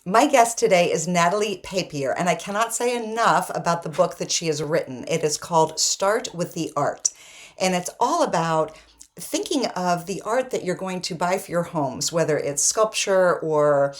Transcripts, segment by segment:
My guest today is Natalie Papier, and I cannot say enough about the book that she has written. It is called Start with the Art, and it's all about thinking of the art that you're going to buy for your homes, whether it's sculpture or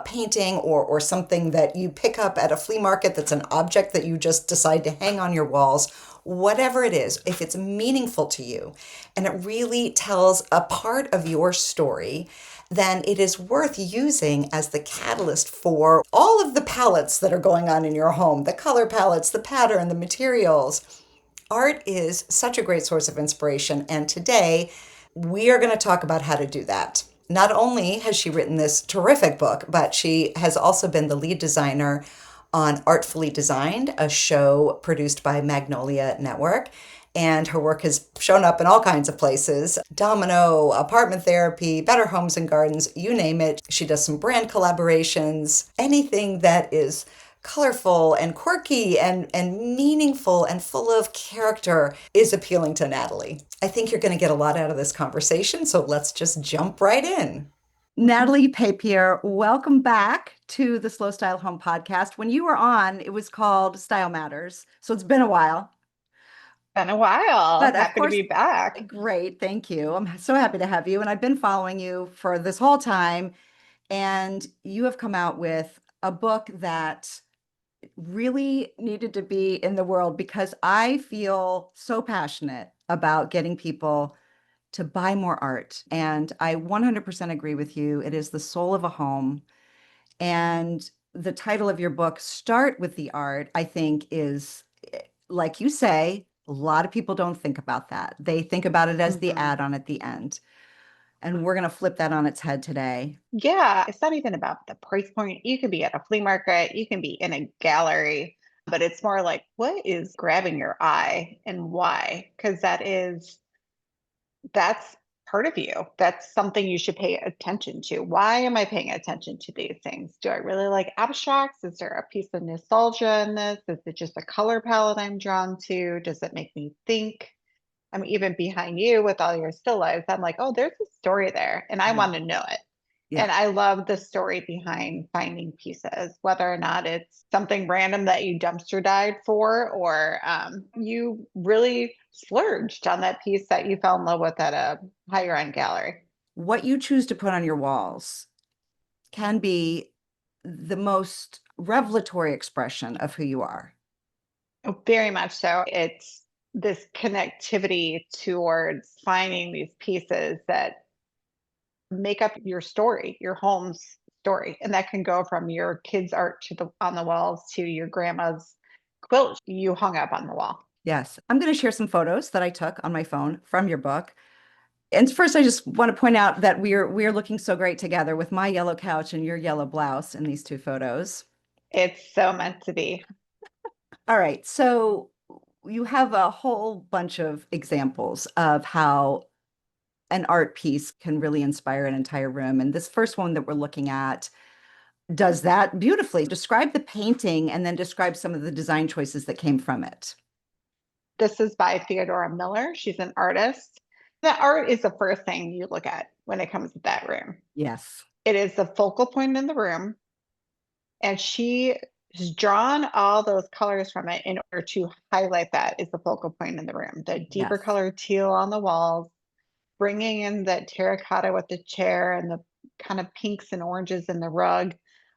painting or something that you pick up at a flea market that's an object that you just decide to hang on your walls. Whatever it is, if it's meaningful to you and it really tells a part of your story, then it is worth using as the catalyst for all of the palettes that are going on in your home, the color palettes, the pattern, the materials. Art is such a great source of inspiration, and today we are going to talk about how to do that. Not only has she written this terrific book, but she has also been the lead designer on Artfully Designed, a show produced by Magnolia Network. And her work has shown up in all kinds of places: Domino, Apartment Therapy, Better Homes and Gardens, you name it. She does some brand collaborations, anything that is colorful and quirky and meaningful and full of character is appealing to Natalie. I think you're going to get a lot out of this conversation, so let's just jump right in. Natalie Papier, welcome back to the Slow Style Home podcast. When you were on, it was called Style Matters, so it's been a while. Been a while. But of Happy to course, be back. great, thank you. I'm so happy to have you. And I've been following you for this whole time. And you have come out with a book that really needed to be in the world because I feel so passionate about getting people to buy more art. And I 100% agree with you. It is the soul of a home. And the title of your book, Start with the Art, I think is, like you say, a lot of people don't think about that. They think about it as the Mhm. add-on at the end. And we're going to flip that on its head today. Yeah, it's not even about the price point. You can be at a flea market, you can be in a gallery, but it's more like what is grabbing your eye and why? Because that's part of you. That's something you should pay attention to. Why am I paying attention to these things? Do I really like abstracts? Is there a piece of nostalgia in this? Is it just a color palette I'm drawn to? Does it make me think? I'm even behind you with all your still lives. I'm like, oh, there's a story there, and I Yeah. want to know it. Yeah. And I love the story behind finding pieces, whether or not it's something random that you dumpster dive for, or you really splurged on that piece that you fell in love with at a higher end gallery. What you choose to put on your walls can be the most revelatory expression of who you are. Oh, very much so. It's this connectivity towards finding these pieces that make up your story, your home's story. And that can go from your kids' art to the on the walls to your grandma's quilt you hung up on the wall. Yes. I'm going to share some photos that I took on my phone from your book. And first, I just want to point out that we're looking so great together with my yellow couch and your yellow blouse in these two photos. It's so meant to be. All right. So you have a whole bunch of examples of how an art piece can really inspire an entire room. And this first one that we're looking at does that beautifully. Describe the painting and then describe some of the design choices that came from it. This is by Theodora Miller. She's an artist. The art is the first thing you look at when it comes to that room. Yes. It is the focal point in the room. And she has drawn all those colors from it in order to highlight that is the focal point in the room. The deeper Yes. color teal on the walls, bringing in that terracotta with the chair and the kind of pinks and oranges in the rug,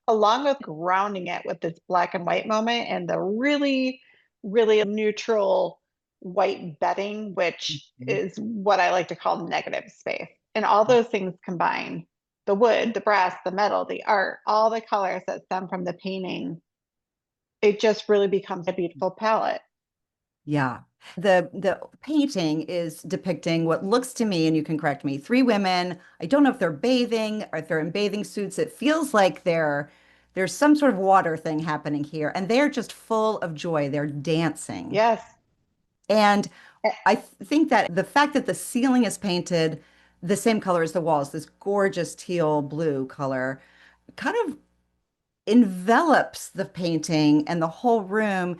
along with grounding it with this black and white moment and the really, really neutral white bedding, which Mhm. is what I like to call negative space. And all those things combined, the wood, the brass, the metal, the art, all the colors that stem from the painting, it just really becomes a beautiful palette. Yeah. The painting is depicting what looks to me, and you can correct me, three women. I don't know if they're bathing or if they're in bathing suits. It feels like there's some sort of water thing happening here, and they're just full of joy. They're dancing. Yes. And I think that the fact that the ceiling is painted the same color as the walls, this gorgeous teal blue color, kind of envelops the painting and the whole room.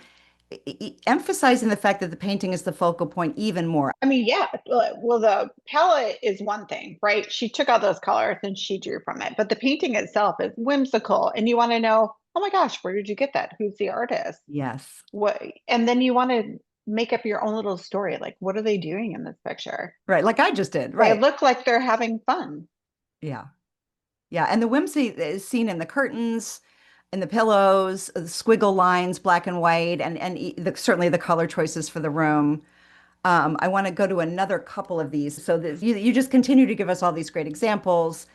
emphasizing the fact that the painting is the focal point even more. I mean, yeah, well, the palette is one thing, right? She took all those colors and she drew from it, but the painting itself is whimsical, and you want to know, oh my gosh, where did you get that? Who's the artist? Yes. What? And then you want to make up your own little story. Like, what are they doing in this picture? Right. Like I just did. They Right. look like they're having fun. Yeah. Yeah. And the whimsy is seen in the curtains, in the pillows, the squiggle lines, black and white, certainly the color choices for the room. I want to go to another couple of these. So that you just continue to give us all these great examples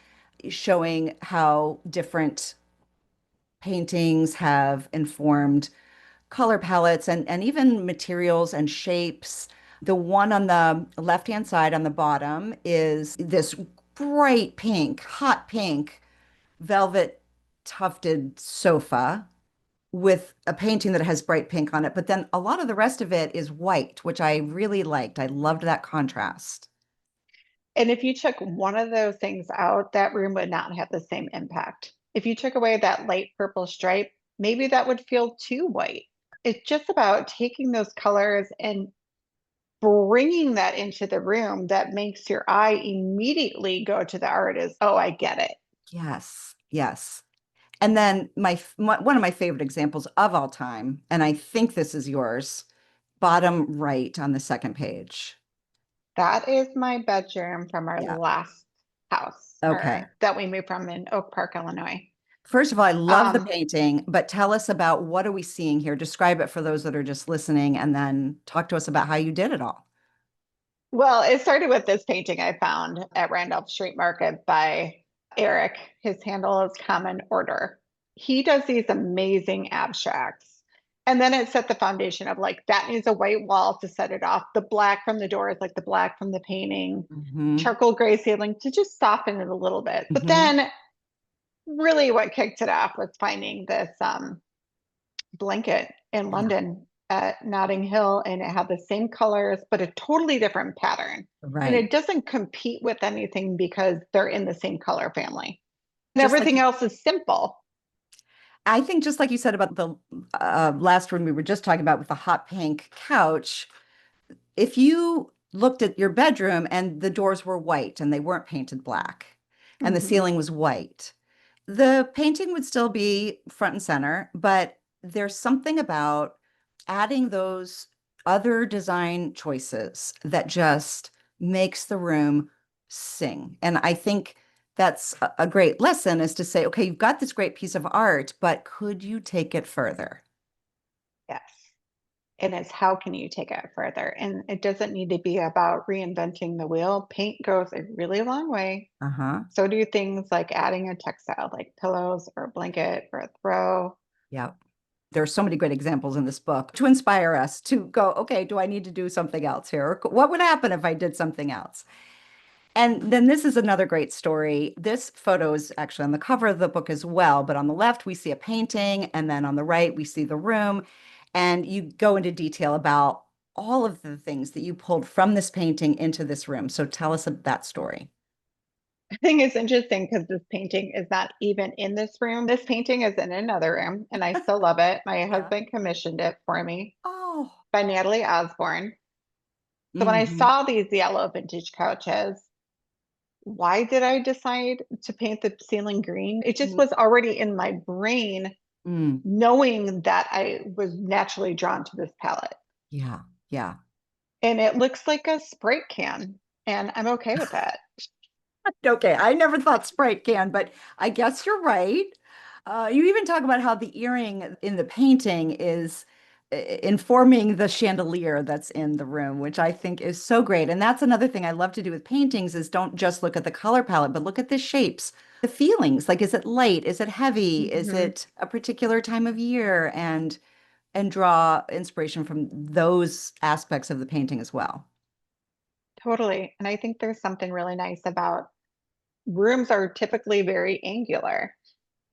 showing how different paintings have informed color palettes and even materials and shapes. The one on the left-hand side on the bottom is this bright pink, hot pink, velvet tufted sofa with a painting that has bright pink on it. But then a lot of the rest of it is white, which I really liked. I loved that contrast. And if you took one of those things out, that room would not have the same impact. If you took away that light purple stripe, maybe that would feel too white. It's just about taking those colors and bringing that into the room that makes your eye immediately go to the artist. Oh, I get it. Yes, yes. And then one of my favorite examples of all time, and I think this is yours, bottom right on the second page. That is my bedroom from our Yeah. last house Okay. or that we moved from in Oak Park, Illinois. First of all, I love the Um, painting, but tell us about what are we seeing here? Describe it for those that are just listening, and then talk to us about how you did it all. well, it started with this painting I found at Randolph Street Market by Eric. His handle is Common Order. He does these amazing abstracts. And then it set the foundation of like that needs a white wall to set it off. The black from the door is like the black from the painting, Hmm. charcoal gray ceiling to just soften it a little bit. But Hmm. then really what kicked it off was finding this blanket in Yeah, London at Notting Hill, and it had the same colors, but a totally different pattern. And right. it doesn't compete with anything because they're in the same color family. And Just like everything else is simple. I think, just like you said about the last room we were just talking about with the hot pink couch, if you looked at your bedroom and the doors were white and they weren't painted black and the Mm-hmm. ceiling was white, the painting would still be front and center, but there's something about adding those other design choices that just makes the room sing. And I think that's a great lesson is to say, okay, you've got this great piece of art, but could you take it further? Yes. And it's how can you take it further? And it doesn't need to be about reinventing the wheel. Paint goes a really long way. Uh-huh. So do things like adding a textile, like pillows or a blanket or a throw. Yeah. There are so many great examples in this book to inspire us to go, okay, do I need to do something else here? Or what would happen if I did something else? And then this is another great story. This photo is actually on the cover of the book as well, but on the left, we see a painting, and then on the right, we see the room. And you go into detail about all of the things that you pulled from this painting into this room. So tell us that story. I think it's interesting because this painting is not even in this room. This painting is in another room, and I still love it. My Yeah. husband commissioned it for me Oh. by Natalie Osborne. So when I Hmm. saw these yellow vintage couches, why did I decide to paint the ceiling green? It just was already in my brain, Mm. knowing that I was naturally drawn to this palette. Yeah. Yeah. And it looks like a Sprite can, and I'm okay with that. Okay, I never thought Sprite can, but I guess you're right. You even talk about how the earring in the painting is informing the chandelier that's in the room, which I think is so great. And that's another thing I love to do with paintings is don't just look at the color palette, but look at the shapes, the feelings. Like, is it light? Is it heavy? Is Mhm. it a particular time of year? And draw inspiration from those aspects of the painting as well. Totally. And I think there's something really nice about rooms are typically very angular.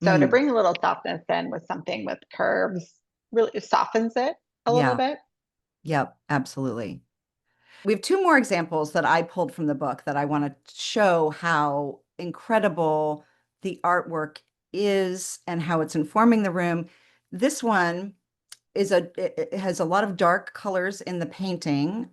So to Mm, bring a little softness in with something with curves really softens it a little yeah, bit. yep, absolutely. We have two more examples that I pulled from the book that I want to show how incredible the artwork is and how it's informing the room. This one it has a lot of dark colors in the painting.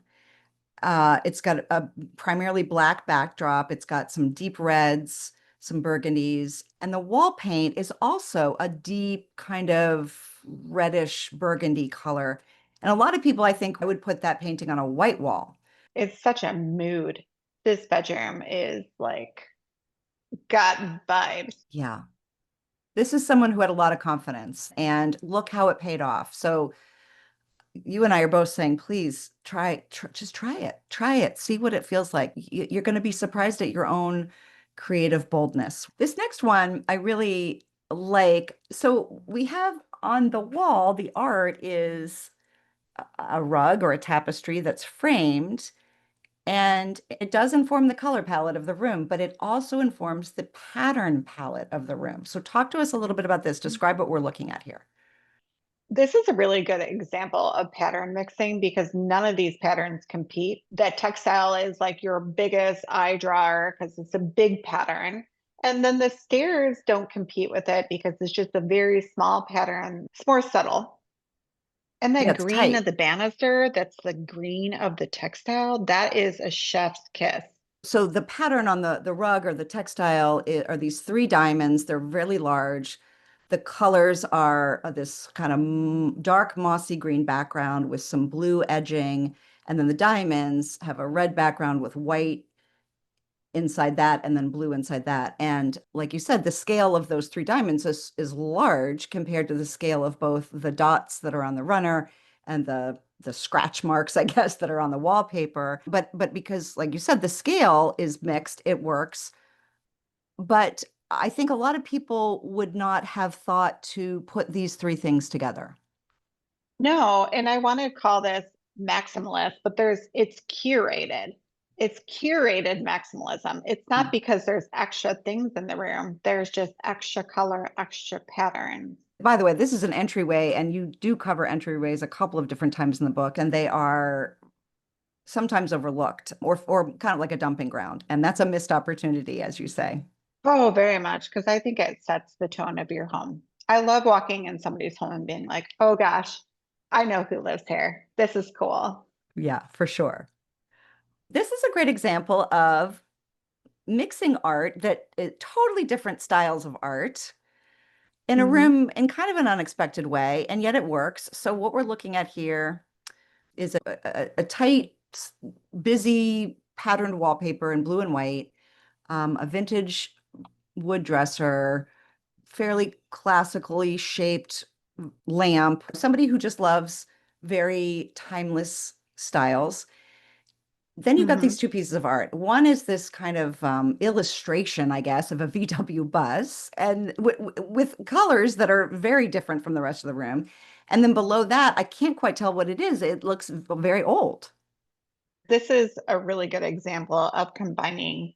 It's got a primarily black backdrop. It's got some deep reds, some burgundies, and the wall paint is also a deep kind of reddish burgundy color. And a lot of people, I think, would put that painting on a white wall. It's such a mood. This bedroom is like got vibes. Yeah. This is someone who had a lot of confidence, and look how it paid off. So you and I are both saying, please just try it, see what it feels like. You're going to be surprised at your own creative boldness. This next one I really like. So we have on the wall, the art is a rug or a tapestry that's framed, and it does inform the color palette of the room, but it also informs the pattern palette of the room. So talk to us a little bit about this. Describe what we're looking at here. This is a really good example of pattern mixing because none of these patterns compete. That textile is like your biggest eye drawer because it's a big pattern. And then the stairs don't compete with it because it's just a very small pattern. It's more subtle. And Yeah, that it's green tight. of the banister, that's the green of the textile, that is a chef's kiss. So the pattern on the rug or the textile are these three diamonds. They're really large. The colors are this kind of dark mossy green background with some blue edging, and then the diamonds have a red background with white inside that and then blue inside that. And like you said, the scale of those three diamonds is large compared to the scale of both the dots that are on the runner and the scratch marks, I guess, that are on the wallpaper. But because, like you said, the scale is mixed, it works. But I think a lot of people would not have thought to put these three things together. No, and I want to call this maximalist, but it's curated. It's curated maximalism. It's not because there's extra things in the room. There's just extra color, extra patterns. By the way, this is an entryway, and you do cover entryways a couple of different times in the book, and they are sometimes overlooked or kind of like a dumping ground. And that's a missed opportunity, as you say. Oh, very much, because I think it sets the tone of your home. I love walking in somebody's home and being like, oh gosh, I know who lives here. This is cool. Yeah, for sure. This is a great example of mixing art that totally different styles of art in a Hmm. room in kind of an unexpected way, and yet it works. So what we're looking at here is a tight, busy patterned wallpaper in blue and white, a vintage wood dresser, fairly classically shaped lamp, somebody who just loves very timeless styles. Then you've got these Hmm. two pieces of art. One is this kind of illustration, I guess, of a VW bus, and with colors that are very different from the rest of the room. And then below that, I can't quite tell what it is. It looks very old. This is a really good example of combining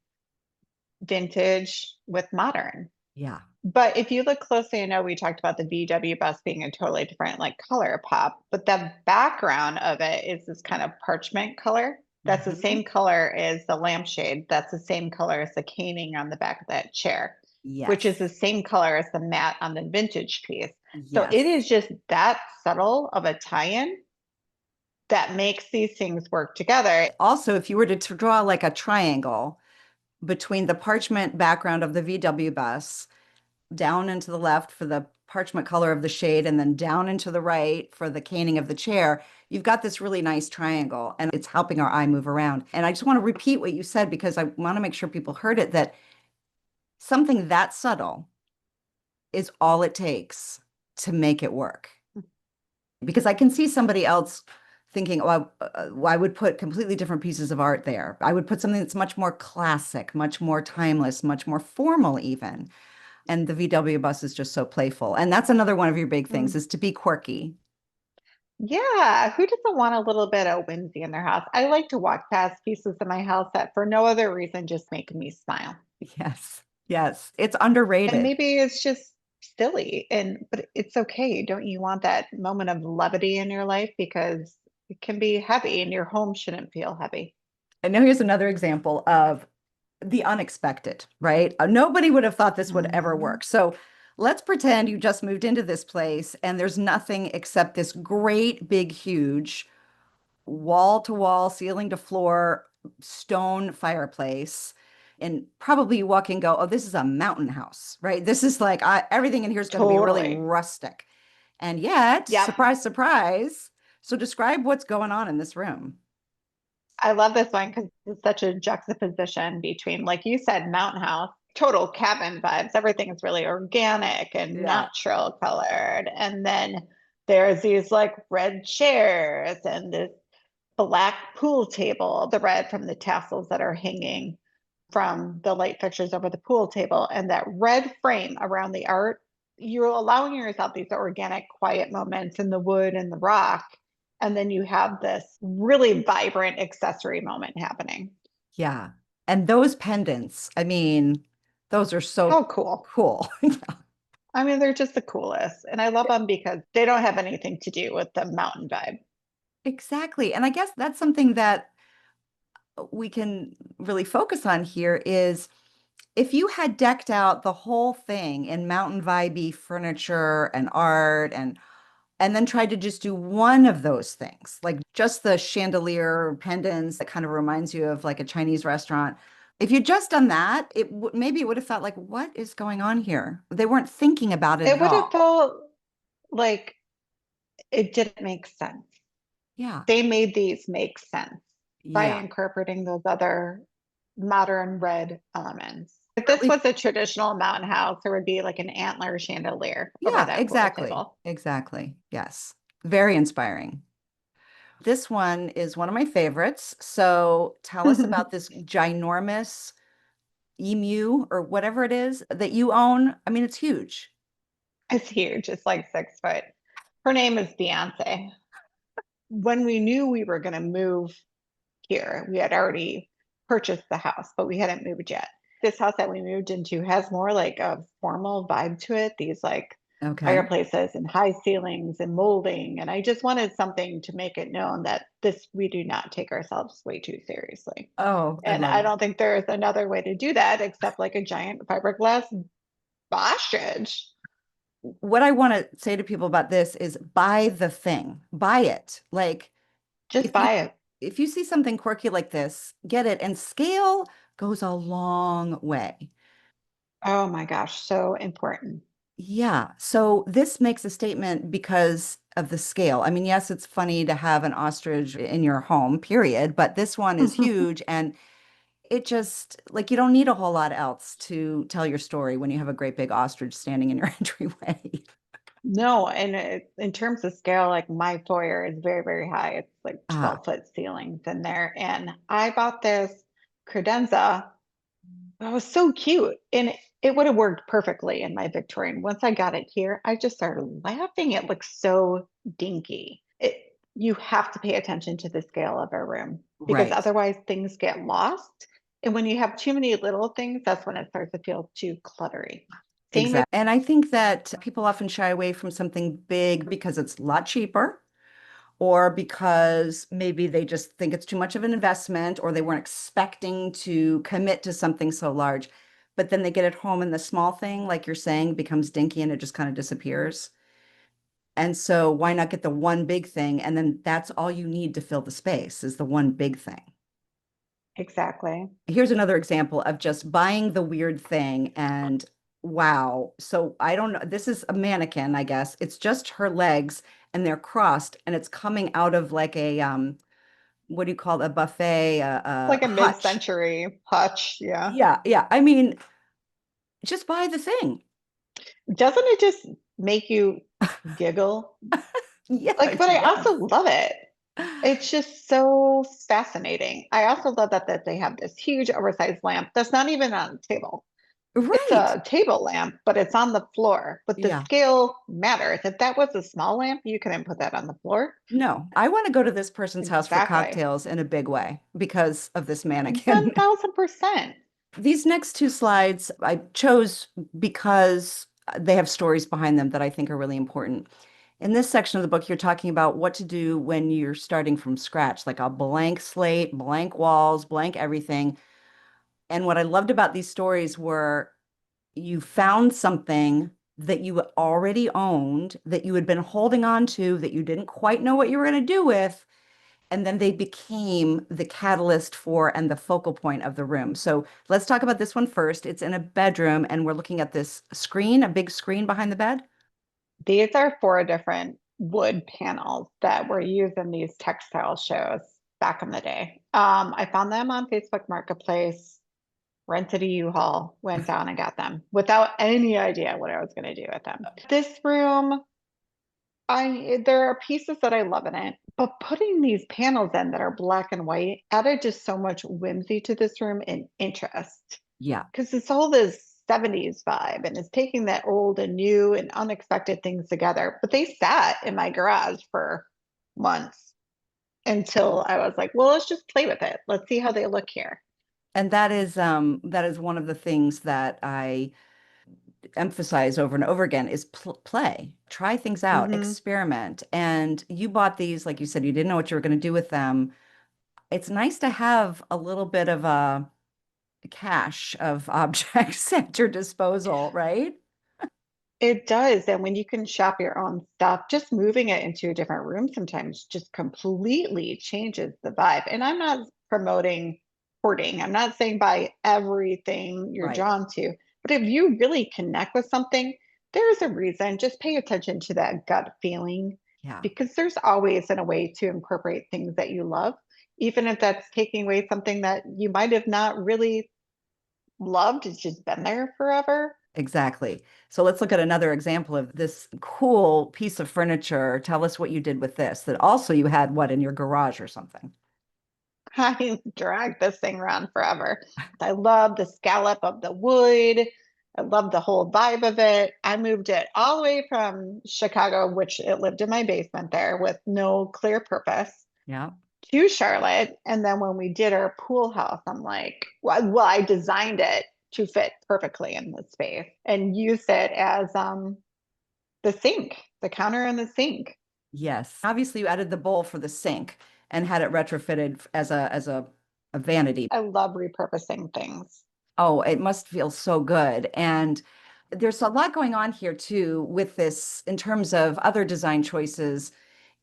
vintage with modern. Yeah. But if you look closely, I know we talked about the VW bus being a totally different like color pop, but the background of it is this kind of parchment color. That's the Mhm. same color as the lampshade. That's the same color as the caning on the back of that chair, which is Yes. the same color as the mat on the vintage piece. So it Yes. is just that subtle of a tie-in that makes these things work together. Also, if you were to draw like a triangle between the parchment background of the VW bus, down into the left for the parchment color of the shade, and then down into the right for the caning of the chair, you've got this really nice triangle, and it's helping our eye move around. And I just want to repeat what you said because I want to make sure people heard it, that something that subtle is all it takes to make it work. Because I can see somebody else thinking, oh, I would put completely different pieces of art there. I would put something that's much more classic, much more timeless, much more formal, even. And the VW bus is just so playful. And that's another one of your big things, Mm. is to be quirky. Yeah, who doesn't want a little bit of whimsy in their house? I like to walk past pieces in my house that for no other reason just make me smile. Yes. Yes. It's And underrated. maybe it's just silly and but it's okay. Don't you want that moment of levity in your life because it can be heavy and your home shouldn't feel heavy. And now here's another example of the unexpected, right? Nobody would have thought this would ever Hmm. work. So let's pretend you just moved into this place and there's nothing except this great, big, huge wall to wall, ceiling to floor, stone fireplace. And probably you walk in and go, oh, this is a mountain house, right? This is like everything in here is going to be really Totally. rustic. And yet, Yep. surprise, surprise. So describe what's going on in this room. I love this one because it's such a juxtaposition between, like you said, mountain house, total cabin vibes. Everything is really organic and Yeah. natural colored. And then there's these like red chairs and this black pool table, the red from the tassels that are hanging from the light fixtures over the pool table, and that red frame around the art. You're allowing yourself these organic, quiet moments in the wood and the rock. And then you have this really vibrant accessory moment happening. Yeah. And those pendants, I mean, those are How so cool. cool. I mean, they're just the coolest. And I love them because they don't have anything to do with the mountain vibe. Exactly. And I guess that's something that we can really focus on here is if you had decked out the whole thing in mountain vibey furniture and art and then tried to just do one of those things, like just the chandelier pendants that kind of reminds you of like a Chinese restaurant. If you'd just done that, maybe it would have felt like, what is going on here? They weren't thinking about it It at would have all. felt like it didn't make sense. Yeah. They made these make sense by Yeah. incorporating those other modern red elements. If this Really. was a traditional mountain house, there would be like an antler chandelier over Yeah, that pool exactly. table. Exactly. Yes. Very inspiring. This one is one of my favorites. So tell us about this ginormous emu or whatever it is that you own. I mean, it's huge. It's huge. It's like 6 foot. Her name is Beyonce. When we knew we were going to move here, we had already purchased the house, but we hadn't moved yet. This house that we moved into has more like a formal vibe to it. These like Okay. fireplaces and high ceilings and molding. And I just wanted something to make it known that this, we do not take ourselves way too seriously. Oh, I And love I it. don't think there's another way to do that except like a giant fiberglass ostrich. What I want to say to people about this is buy the thing, buy it. Like Just if you buy it. if you see something quirky like this, get it. And scale goes a long way. Oh my gosh, so important. Yeah. So this makes a statement because of the scale. I mean, yes, it's funny to have an ostrich in your home, period, but this one is huge and it just like you don't need a whole lot else to tell your story when you have a great big ostrich standing in your entryway. No, and in terms of scale, like my foyer is very, very high. It's like Ah, 12-foot ceilings in there. And I bought this credenza. It was so cute. And it would have worked perfectly in my Victorian. Once I got it here, I just started laughing. It looks so dinky. You have to pay attention to the scale of a room because right. otherwise things get lost. And when you have too many little things, that's when it starts to feel too cluttery. Same Exactly. with And I think that people often shy away from something big because it's a lot cheaper or because maybe they just think it's too much of an investment or they weren't expecting to commit to something so large. But then they get it home and the small thing, like you're saying, becomes dinky and it just kind of disappears. And so why not get the one big thing? And then that's all you need to fill the space is the one big thing. exactly. Here's another example of just buying the weird thing and wow. So I don't know. This is a mannequin, I guess. It's just her legs and they're crossed and it's coming out of like a what do you call it? A buffet, Like a a hutch. mid-century hutch, yeah. Yeah, yeah. I mean, just buy the thing. Doesn't it just make you giggle? Yeah, Like, it but I does. also love it. It's just so fascinating. I also love that they have this huge oversized lamp that's not even on the table. It's Right. a table lamp, but it's on the floor. But the Yeah. scale matters. If that was a small lamp, you couldn't put that on the floor. No, I want to go to this person's house for Exactly. cocktails in a big way because of this mannequin. 1000%. These next two slides I chose because they have stories behind them that I think are really important. In this section of the book, you're talking about what to do when you're starting from scratch, like a blank slate, blank walls, blank everything. And what I loved about these stories were you found something that you already owned, that you had been holding on to, that you didn't quite know what you were going to do with, and then they became the catalyst for and the focal point of the room. So let's talk about this one first. It's in a bedroom, and we're looking at this screen, a big screen behind the bed. These are four different wood panels that were used in these textile shows back in the day. I found them on Facebook Marketplace, rented a U-Haul, went down and got them without any idea what I was going to do with them. This room, there are pieces that I love in it, but putting these panels in that are black and white added just so much whimsy to this room and interest Yeah, because it's all this 70s vibe and it's taking that old and new and unexpected things together. But they sat in my garage for months until I was like, well, let's just play with it. Let's see how they look here. and that is one of the things that I emphasize over and over again is play. Try things out, Hmm. experiment. And you bought these, like you said, you didn't know what you were going to do with them. It's nice to have a little bit of a cache of objects at your disposal, right? It does. And when you can shop your own stuff, just moving it into a different room sometimes just completely changes the vibe. And I'm not promoting hoarding. I'm not saying buy everything you're Right. drawn to, but if you really connect with something, there's a reason. Just pay attention to that gut feeling Yeah, because there's always a way to incorporate things that you love, even if that's taking away something that you might have not really loved. It's just been there forever. exactly. So let's look at another example of this cool piece of furniture. Tell us what you did with this, that also you had what in your garage or something. I dragged this thing around forever. I love the scallop of the wood. I love the whole vibe of it. I moved it all the way from Chicago, which it lived in my basement there with no clear purpose, Yeah. to Charlotte. And then when we did our pool house, I'm like, well, I designed it to fit perfectly in the space and use it as the sink, the counter and the sink. Yes. Obviously, you added the bowl for the sink and had it retrofitted as a vanity. I love repurposing things. Oh, it must feel so good. And there's a lot going on here too with this in terms of other design choices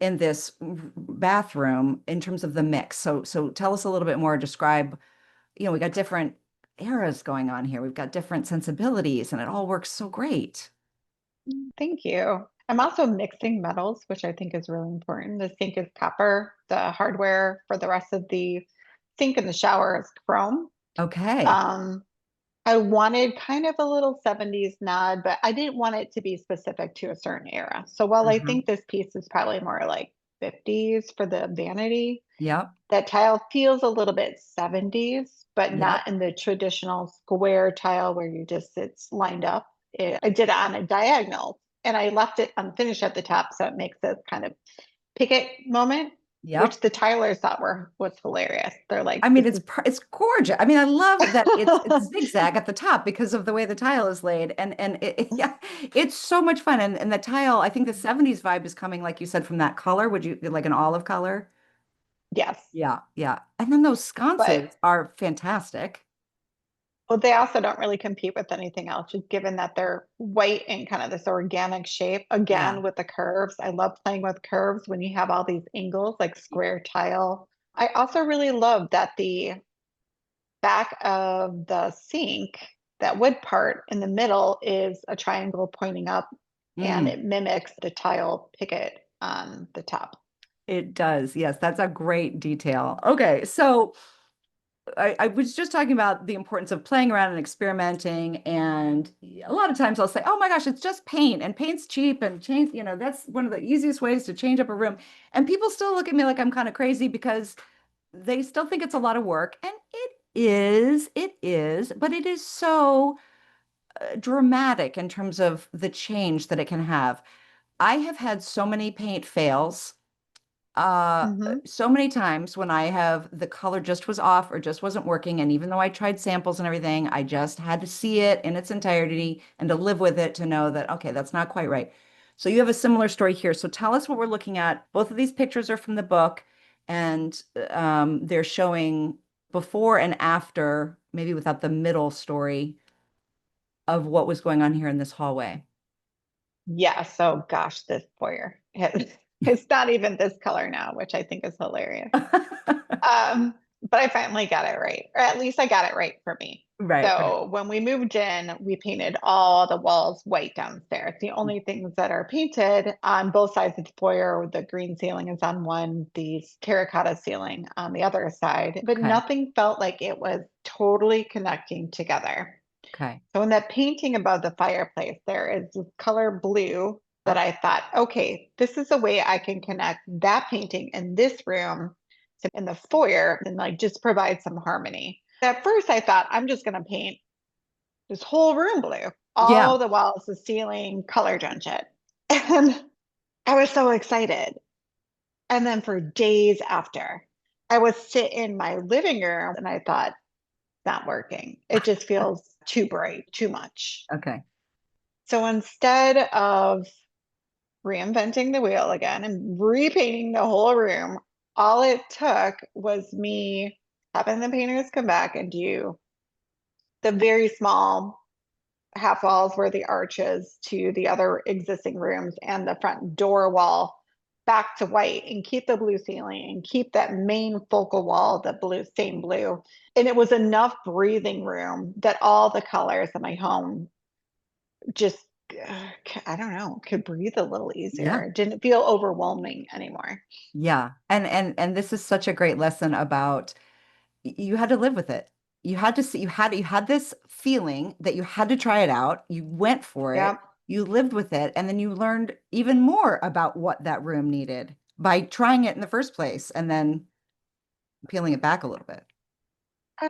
in this bathroom in terms of the mix. So tell us a little bit more, describe, we got different eras going on here. We've got different sensibilities and it all works so great. Thank you. I'm also mixing metals, which I think is really important. The sink is copper, the hardware for the rest of the sink and the shower is chrome. Okay. Um, I wanted kind of a little 70s nod, but I didn't want it to be specific to a certain era. So while I Uh-huh. think this piece is probably more like 50s for the vanity, Yep. that tile feels a little bit 70s, but Yep. not in the traditional square tile where it's lined up. I did it on a diagonal and I left it unfinished at the top. So it makes this kind of picket moment, Yep. which the tilers thought was hilarious. They're I like, mean, this is it's gorgeous. I mean, I love that it's zigzag at the top because of the way the tile is laid, and yeah, it's so much fun. And the tile, I think the '70s vibe is coming, like you said, from that color. Would you like an olive color? yes. Yeah, yeah. And then those But sconces are fantastic. well, they also don't really compete with anything else, just given that they're white and kind of this organic shape. Yeah. Again, with the curves. I love playing with curves when you have all these angles, like square tile. I also really love that the back of the sink, that wood part in the middle is a triangle pointing up and Mm, it mimics the tile picket on the top. it does. Yes, that's a great detail. Okay, so I was just talking about the importance of playing around and experimenting. And a lot of times I'll say, oh my gosh, it's just paint and paint's cheap and change, that's one of the easiest ways to change up a room. And people still look at me like I'm kind of crazy because they still think it's a lot of work. And it is, but it is so dramatic in terms of the change that it can have. I have had so many paint fails uh Hmm. so many times when I have the color just was off or just wasn't working, and even though I tried samples and everything, I just had to see it in its entirety and to live with it to know that okay, that's not quite right. So you have a similar story here. So tell us what we're looking at. Both of these pictures are from the book, and they're showing before and after, maybe without the middle story of what was going on here in this hallway. Yes. Oh gosh, this foyer. It's not even this color now, which I think is hilarious. Um, but I finally got it right, or at least I got it right for me. Right, right. So when we moved in, we painted all the walls white downstairs. The only things that are painted on both sides of the foyer, the green ceiling is on one, the terracotta ceiling on the other side, but Okay. nothing felt like it was totally connecting together. Okay. So in that painting above the fireplace, there is this color blue that I thought, okay, this is a way I can connect that painting in this room to in the foyer and like just provide some harmony. At first I thought I'm just gonna paint this whole room blue, Yeah. all the walls, the ceiling, color drench it. And I was so excited. And then for days after, I would sit in my living room and I thought, not working. It just feels too bright, too much. Okay. So instead of reinventing the wheel again and repainting the whole room, all it took was me having the painters come back and do the very small half walls where the arches to the other existing rooms and the front door wall back to white and keep the blue ceiling and keep that main focal wall, the blue, same blue. And it was enough breathing room that all the colors in my home just I don't know, could breathe a little Yeah. easier. Didn't feel overwhelming anymore. Yeah. And this is such a great lesson about you had to live with it. You had to see you had this feeling that you had to try it out. You went for it. Yep. You lived with it, and then you learned even more about what that room needed by trying it in the first place and then peeling it back a little bit.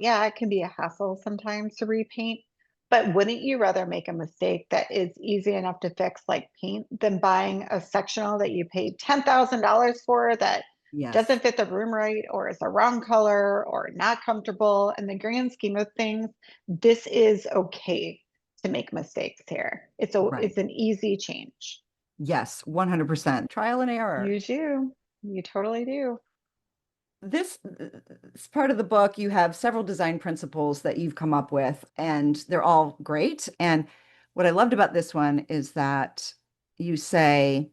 Yeah, it can be a hassle sometimes to repaint, but wouldn't you rather make a mistake that is easy enough to fix like paint than buying a sectional that you paid $10,000 for that Yes. doesn't fit the room right or is the wrong color or not comfortable? In the grand scheme of things, this is okay to make mistakes here. Right. It's an easy change. Yes, 100%. Trial and error. You do. You totally do. This part of the book, you have several design principles that you've come up with, and they're all great. And what I loved about this one is that you say,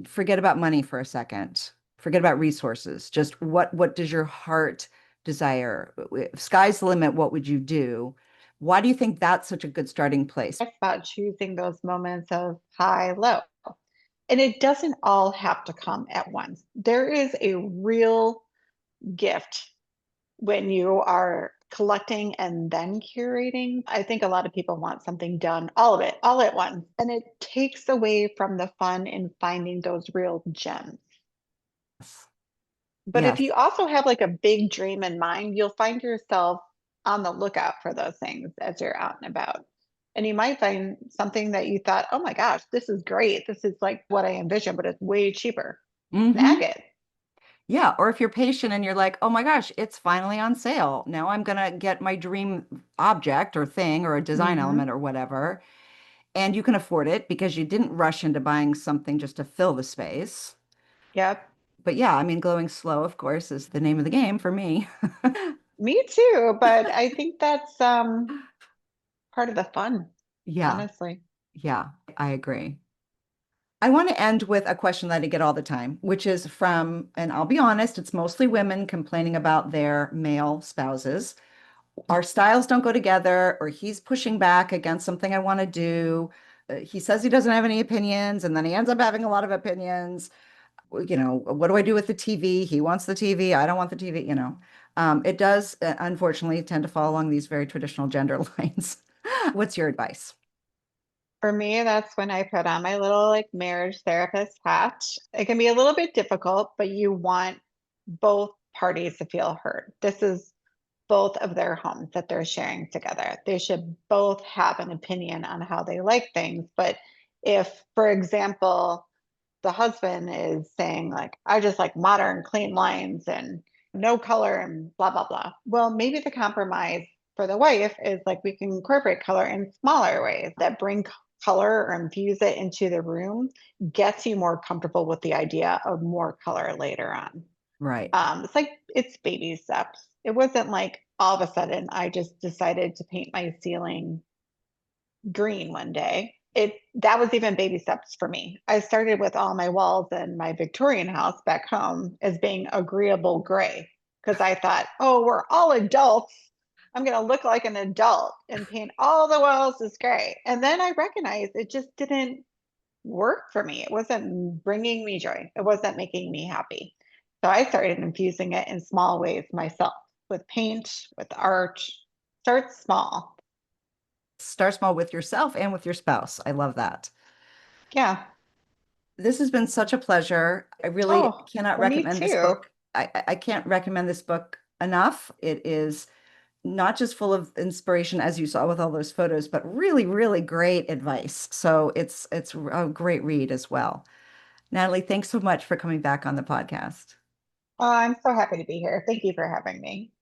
forget about money for a second, forget about resources. Just what does your heart desire? If sky's the limit, what would you do? Why do you think that's such a good starting place? It's about choosing those moments of high, low. And it doesn't all have to come at once. There is a real gift when you are collecting and then curating. I think a lot of people want something done, all of it, all at once. And it takes away from the fun in finding those real gems. But if Yes. you also have like a big dream in mind, you'll find yourself on the lookout for those things as you're out and about. And you might find something that you thought, oh my gosh, this is great. This is like what I envisioned, but it's way cheaper. Snag Hmm. it. Yeah, or if you're patient and you're like, oh my gosh, it's finally on sale. Now I'm gonna get my dream object or thing or a design Hmm. element or whatever. And you can afford it because you didn't rush into buying something just to fill the space. Yep. But yeah, I mean, going slow, of course, is the name of the game for me. Me too. But I think that's part of the fun, Yeah, honestly. yeah, I agree. I want to end with a question that I get all the time, which is from, and I'll be honest, it's mostly women complaining about their male spouses. Our styles don't go together, or he's pushing back against something I want to do. He says he doesn't have any opinions, and then he ends up having a lot of opinions. You know, what do I do with the TV? He wants the TV. I don't want the TV, you know. It does, unfortunately, tend to fall along these very traditional gender lines. What's your advice? For me, that's when I put on my little like marriage therapist hat. It can be a little bit difficult, but you want both parties to feel heard. This is both of their homes that they're sharing together. They should both have an opinion on how they like things. But if, for example, the husband is saying, like, I just like modern, clean lines and no color and blah, blah, blah. Well, maybe the compromise for the wife is like we can incorporate color in smaller ways that bring color or infuse it into the room, gets you more comfortable with the idea of more color later on. Right. It's like it's baby steps. It wasn't like all of a sudden I just decided to paint my ceiling green one day. that was even baby steps for me. I started with all my walls in my Victorian house back home as being agreeable gray because I thought, oh, we're all adults. I'm going to look like an adult and paint all the walls as gray. And then I recognized it just didn't work for me. It wasn't bringing me joy. It wasn't making me happy. So I started infusing it in small ways myself with paint, with art. Start small. Start small with yourself and with your spouse. I love that. Yeah. This has been such a pleasure. I really Oh, cannot well, me recommend this too. book. I can't recommend this book enough. It is not just full of inspiration, as you saw with all those photos, but really, really great advice. So it's a great read as well. Natalie, thanks so much for coming back on the podcast. Oh, I'm so happy to be here. Thank you for having me.